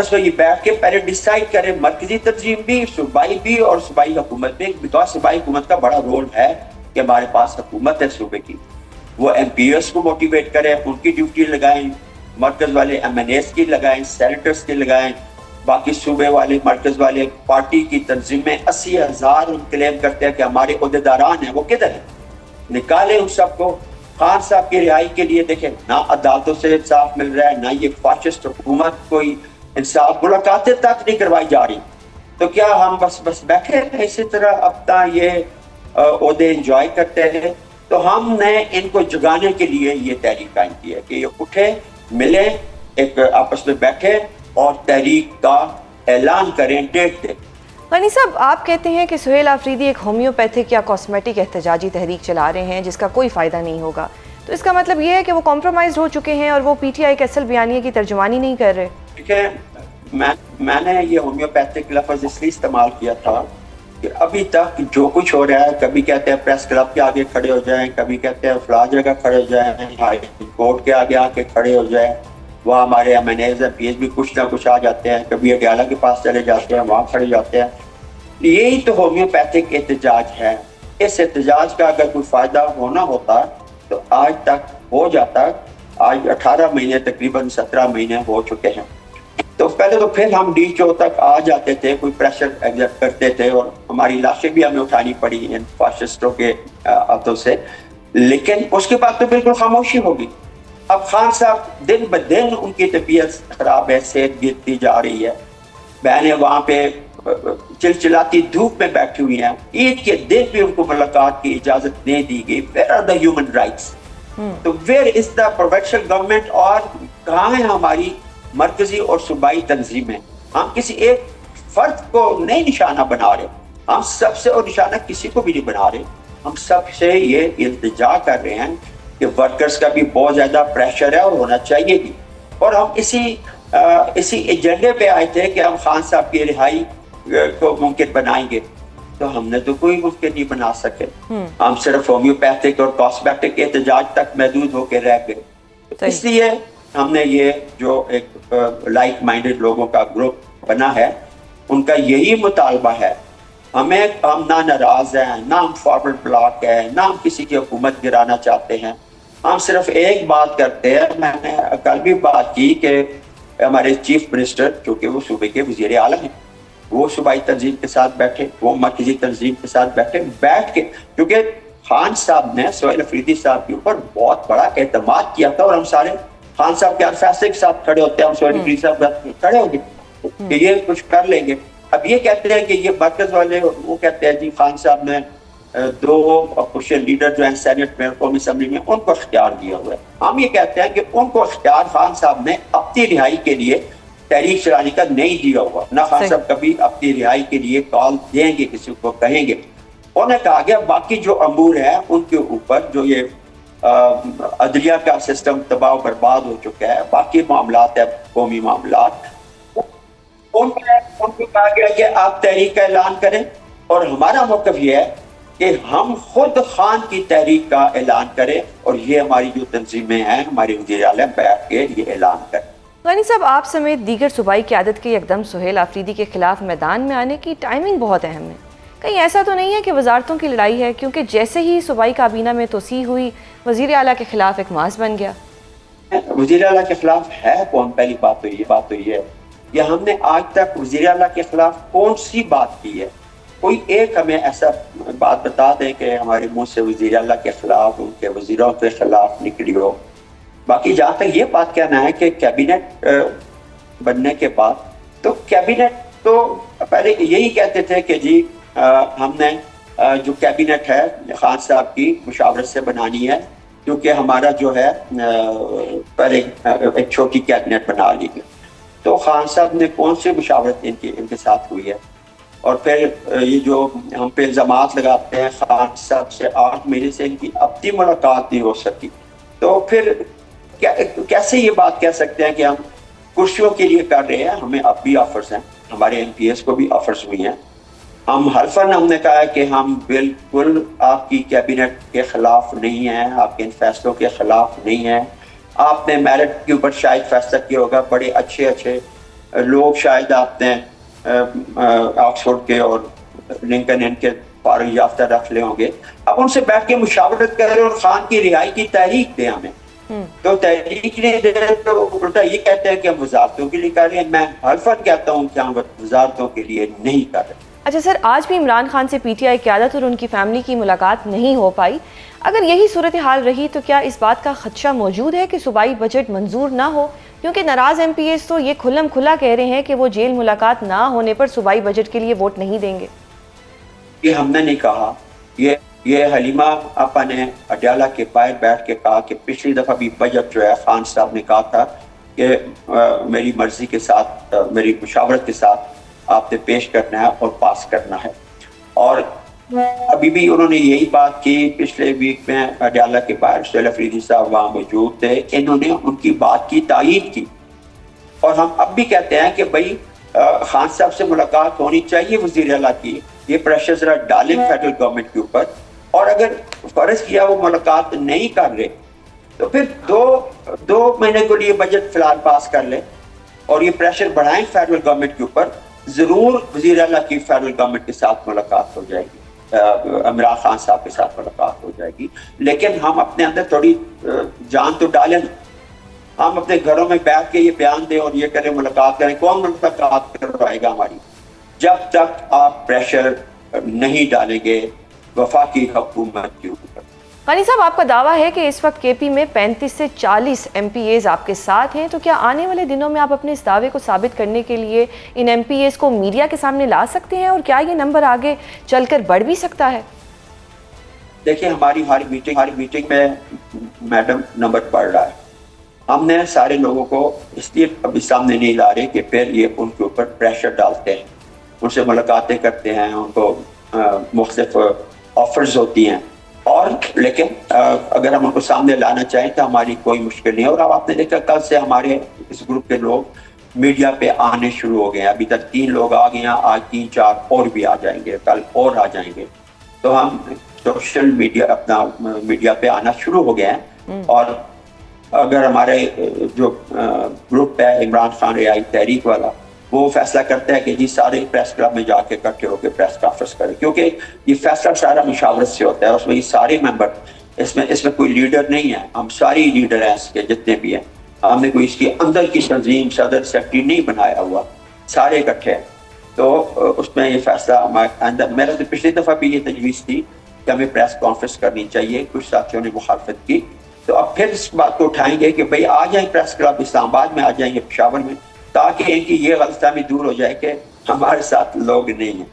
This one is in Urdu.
آپس میں یہ بیٹھ کے پہلے ڈیسائیڈ کریں، مرکزی تنظیم بھی، صوبائی بھی اور صوبائی حکومت بھی، بیکاز صوبائی حکومت کا بڑا رول ہے کہ ہمارے پاس حکومت ہے صوبے کی، وہ ایم پی ایس کو موٹیویٹ کریں، ان کی ڈیوٹی لگائیں، مرکز والے ایم این ایس کی لگائیں، سینیٹرز کی لگائیں، باقی صوبے والے مرکز والے پارٹی کی تنظیمیں 80,000 ان کلیم کرتے ہیں کہ ہمارے عہدیداران ہیں، وہ کدھر ہیں؟ نکالیں ان سب کو۔ خان صاحب کی رہائی کے لیے دیکھیں نہ عدالتوں سے انصاف مل رہا ہے، نہ یہ فاشسٹ حکومت کوئی انصاف، ملاقاتیں تک نہیں کروائی جا رہی، تو کیا ہم بس بیٹھے ہیں اسی طرح اپنا یہ عہدے انجوائے کرتے ہیں؟ تو ہم نے ان کو جگانے کے لیے یہ تحریک قائم کی ہے کہ یہ اٹھے، ملیں، ایک آپس میں بیٹھے اور تحریک کا اعلان کریں، ڈیٹ دیں۔ غنی صاحب، آپ کہتے ہیں کہ سہیل آفریدی ایک ہومیوپیتھک یا کاسمیٹک احتجاجی تحریک چلا رہے ہیں جس کا کوئی فائدہ نہیں ہوگا، تو اس کا مطلب یہ ہے کہ وہ کمپرومائزڈ ہو چکے ہیں اور وہ پی ٹی آئی کے اصل بیانیے کی ترجمانی نہیں کر رہے؟ دیکھیں، میں نے یہ ہومیوپیتھک لفظ اس لیے استعمال کیا تھا کہ ابھی تک جو کچھ ہو رہا ہے، کبھی کہتے ہیں پریس کلب کے آگے کھڑے ہو جائیں، کبھی کہتے ہیں فلاں جگہ کھڑے ہو جائیں، ہائی کورٹ کے آگے آ کے کھڑے ہو جائیں، وہاں ہمارے M N As P S بھی کچھ نہ کچھ آ جاتے ہیں، کبھی اڈیالہ کے پاس چلے جاتے ہیں، وہاں کھڑے جاتے ہیں۔ یہی تو ہومیوپیتھک احتجاج ہے۔ اس احتجاج کا اگر کوئی فائدہ ہونا ہوتا تو آج تک ہو جاتا۔ آج 18 مہینے، تقریباً 17 مہینے ہو چکے ہیں، تو پہلے تو پھر ہم ڈی چو تک آ جاتے تھے، کوئی پریشر ایگزرٹ کرتے تھے اور ہماری لاشیں بھی ہمیں اٹھانی پڑی ان فاشسٹوں کے ہاتھوں سے، لیکن اس کے بعد تو بالکل خاموشی ہوگی۔ اب خان صاحب دن بدن ان کی طبیعت خراب ہے، صحت گرتی جا رہی ہے، بہنیں وہاں پہ چلچلاتی دھوپ میں بیٹھی ہوئی ہیں، عید کے دن بھی ان کو ملاقات کی اجازت نہیں دی گئی۔ Where are the human rights? تو where is the provincial government? اور کہاں ہے ہماری مرکزی اور صوبائی تنظیمیں؟ ہم کسی ایک فرد کو نہیں نشانہ بنا رہے، ہم سب سے، اور نشانہ کسی کو بھی نہیں بنا رہے، ہم سب سے یہ التجا کر رہے ہیں کہ ورکرز کا بھی بہت زیادہ پریشر ہے اور ہونا چاہیے بھی، اور ہم اسی ایجنڈے پہ آئے تھے کہ ہم خان صاحب کی رہائی کو ممکن بنائیں گے، تو ہم نے تو کوئی ممکن نہیں بنا سکے، ہم صرف ہومیوپیتھک اور کاسمیٹک احتجاج تک محدود ہو کے رہ گئے۔ اس لیے ہم نے یہ جو ایک لائک مائنڈڈ لوگوں کا گروپ بنا ہے، ان کا یہی مطالبہ ہے، ہم نہ ناراض ہیں، نہ ہم فارورڈ بلاک ہیں، نہ ہم کسی کی حکومت گرانا چاہتے ہیں، ہم صرف ایک بات کرتے ہیں۔ میں نے کل بھی بات کی کہ ہمارے چیف منسٹر، چونکہ وہ صوبے کے وزیر اعلیٰ ہیں، وہ صوبائی تنظیم کے ساتھ بیٹھے، وہ مرکزی تنظیم کے ساتھ بیٹھ کے، کیونکہ خان صاحب نے سہیل آفریدی صاحب کے اوپر بہت بڑا اعتماد کیا تھا، اور ہم سارے خان صاحب کے ہر فیصلے کے ساتھ کھڑے ہوتے ہیں، ہم سہیل آفریدی صاحب کھڑے ہوں گے کہ یہ کچھ کر لیں گے۔ اب یہ کہتے ہیں کہ یہ مرکز والے، وہ کہتے ہیں جی خان صاحب نے 2 اپوزیشن لیڈر جو ہیں سینٹ میں، قومی اسمبلی میں، ان کو اختیار دیا ہوا ہے۔ ہم یہ کہتے ہیں کہ ان کو اختیار خان صاحب نے اپنی رہائی کے لیے تحریک چلانے کا نہیں دیا ہوا، نہ خان صاحب کبھی اپنی رہائی کے لیے کال دیں گے، کسی کو کہیں گے۔ انہوں نے کہا گیا باقی جو امور ہیں ان کے اوپر، جو یہ عدلیہ کا سسٹم تباہ و برباد ہو چکا ہے، باقی معاملات ہیں، قومی معاملات، ان کو کہا گیا کہ آپ تحریک کا اعلان کریں، اور ہمارا موقف یہ ہے کہ ہم خود خان کی تحریک کا اعلان کریں، اور یہ ہماری جو تنظیمیں ہیں، ہمارے وزیر اعلیٰ بیٹھ کے یہ اعلان کریں۔ غنی صاحب، آپ سمیت دیگر صوبائی قیادت کے یکدم سہیل آفریدی کے خلاف میدان میں آنے کی ٹائمنگ بہت اہم ہے۔ کہیں ایسا تو نہیں ہے کہ وزارتوں کی لڑائی ہے، کیونکہ جیسے ہی صوبائی کابینہ میں توسیع ہوئی، وزیر اعلیٰ کے خلاف ایک ماس بن گیا؟ وزیر اعلیٰ کے خلاف ہے کون؟ پہلی بات تو یہ ہے، یا ہم نے آج تک وزیر اعلیٰ کے خلاف کون سی بات کی ہے؟ کوئی ایک ہمیں ایسا بات بتا دیں کہ ہمارے منہ سے وزیر اعلیٰ کے خلاف، ان کے وزیروں کے خلاف نکلی ہو۔ باقی جہاں تک یہ بات کہنا ہے کہ کیبنٹ بننے کے بعد، تو کیبنٹ تو پہلے یہی کہتے تھے کہ جی ہم نے جو کیبنٹ ہے خان صاحب کی مشاورت سے بنانی ہے، کیونکہ ہمارا جو ہے پہلے ایک چھوٹی کیبنٹ بنا لی گئی۔ تو خان صاحب نے کون سی مشاورت ان کے ساتھ ہوئی ہے؟ اور پھر یہ جو ہم پہ الزامات لگاتے ہیں، خان صاحب سے 8 مہینے سے ان کی اپنی ملاقات نہیں ہو سکی، تو پھر کیسے یہ بات کہہ سکتے ہیں کہ ہم کرسیوں کے لیے کر رہے ہیں؟ ہمیں اب بھی آفرز ہیں، ہمارے ایم پی ایس کو بھی آفرز ہوئی ہیں۔ ہم حلفاً ہم نے کہا ہے کہ ہم بالکل آپ کی کیبنٹ کے خلاف نہیں ہیں، آپ کے ان فیصلوں کے خلاف نہیں ہیں۔ آپ نے میرٹ کے اوپر شاید فیصلہ کیا ہوگا، بڑے اچھے لوگ شاید آپ نے آکسفورڈ کے اور لنکن ان کے فارغ یافتہ رکھ لے ہوں گے، اب ان سے بیٹھ کے مشاورت کریں اور خان کی رہائی کی تحریک دیں ہمیں. تو تحریک نہیں دے تو الٹا یہ کہتے ہیں کہ ہم وزارتوں کے لیے کر رہے ہیں. میں حلفاً کہتا ہوں کہ ہم وزارتوں کے لیے نہیں کر رہے. اچھا سر، آج بھی عمران خان سے پی ٹی آئی قیادت اور ان کی فیملی کی ملاقات نہیں ہو پائی. اگر یہی صورتحال رہی تو کیا اس بات کا خدشہ موجود ہے کہ صوبائی بجٹ منظور نہ ہو؟ کیونکہ ناراض ایم پی ایز تو یہ کھلم کھلا کہہ رہے ہیں کہ وہ جیل ملاقات نہ ہونے پر صوبائی بجٹ کے لیے ووٹ نہیں دیں گے. یہ ہم نے نہیں کہا، یہ حلیمہ آپا نے اڈیالہ کے باہر بیٹھ کے کہا کہ پچھلی دفعہ بھی بجٹ جو ہے خان صاحب نے کہا تھا کہ میری مرضی کے ساتھ، میری مشاورت کے ساتھ آپ نے پیش کرنا ہے اور پاس کرنا ہے. اور ابھی بھی انہوں نے یہی بات کی پچھلے ویک میں اڈیالہ کے باہر. سہیل افریدی صاحب وہاں موجود تھے، انہوں نے ان کی بات کی تائید کی. اور ہم اب بھی کہتے ہیں کہ بھائی خان صاحب سے ملاقات ہونی چاہیے وزیر اعلیٰ کی. یہ پریشر ذرا ڈالیں فیڈرل گورنمنٹ کے اوپر، اور اگر فرض کیا وہ ملاقات نہیں کر رہے تو پھر دو مہینے کے لیے بجٹ فی الحال پاس کر لیں اور یہ پریشر بڑھائیں فیڈرل گورنمنٹ کے اوپر. ضرور وزیر اعلیٰ کی فیڈرل گورنمنٹ کے ساتھ ملاقات ہو جائے گی، عمران خان صاحب کے ساتھ ملاقات ہو جائے گی. لیکن ہم اپنے اندر تھوڑی جان تو ڈالیں. ہم اپنے گھروں میں بیٹھ کے یہ بیان دیں اور یہ کریں ملاقات کریں، کون ملاقات کروائے گا ہماری؟ جب تک آپ پریشر نہیں ڈالیں گے وفاقی حکومت کے اوپر. غنی صاحب، آپ کا دعویٰ ہے کہ اس وقت کے پی میں 35 سے 40 ایم پی ایز آپ کے ساتھ ہیں، تو کیا آنے والے دنوں میں آپ اپنے اس دعوے کو ثابت کرنے کے لیے ان ایم پی ایز کو میڈیا کے سامنے لا سکتے ہیں، اور کیا یہ نمبر آگے چل کر بڑھ بھی سکتا ہے؟ دیکھیں، ہماری ہر میٹنگ میں میڈم نمبر بڑھ رہا ہے. ہم نے سارے لوگوں کو اس لیے ابھی سامنے نہیں لا رہے کہ پھر یہ ان کے اوپر پریشر ڈالتے ہیں، ان سے ملاقاتیں کرتے ہیں، ان کو مختلف آفرز ہوتی ہیں. اور لیکن اگر ہم ان کو سامنے لانا چاہیں تو ہماری کوئی مشکل نہیں ہے. اور اب آپ نے دیکھا کل سے ہمارے اس گروپ کے لوگ میڈیا پہ آنے شروع ہو گئے ہیں. ابھی تک 3 لوگ آ گئے ہیں، آج 3-4 اور بھی آ جائیں گے، کل اور آ جائیں گے. تو ہم سوشل میڈیا اپنا میڈیا پہ آنا شروع ہو گئے ہیں. اور اگر ہمارے جو گروپ ہے عمران خان رہائی تحریک والا، وہ فیصلہ کرتا ہے کہ جی سارے پریس کلب میں جا کے اکٹھے ہو کے پریس کانفرنس کریں، کیونکہ یہ فیصلہ سارا مشاورت سے ہوتا ہے. اس میں یہ سارے ممبر، اس میں کوئی لیڈر نہیں ہے، ہم ساری لیڈر ہیں اس کے جتنے بھی ہیں. ہم نے کوئی اس کے اندر کی تنظیم صدر سیکرٹری نہیں بنایا ہوا، سارے اکٹھے ہیں. تو اس میں یہ فیصلہ ہمارے اندر، میرا تو پچھلی دفعہ بھی یہ تجویز تھی کہ ہمیں پریس کانفرنس کرنی چاہیے. کچھ ساتھیوں نے مخالفت کی، تو اب پھر اس بات کو اٹھائیں گے کہ بھئی آ جائیں پریس کلب اسلام آباد میں، آ جائیں گے پشاور میں، تاکہ ان کی یہ غلط فہمی دور ہو جائے کہ ہمارے ساتھ لوگ نہیں ہیں.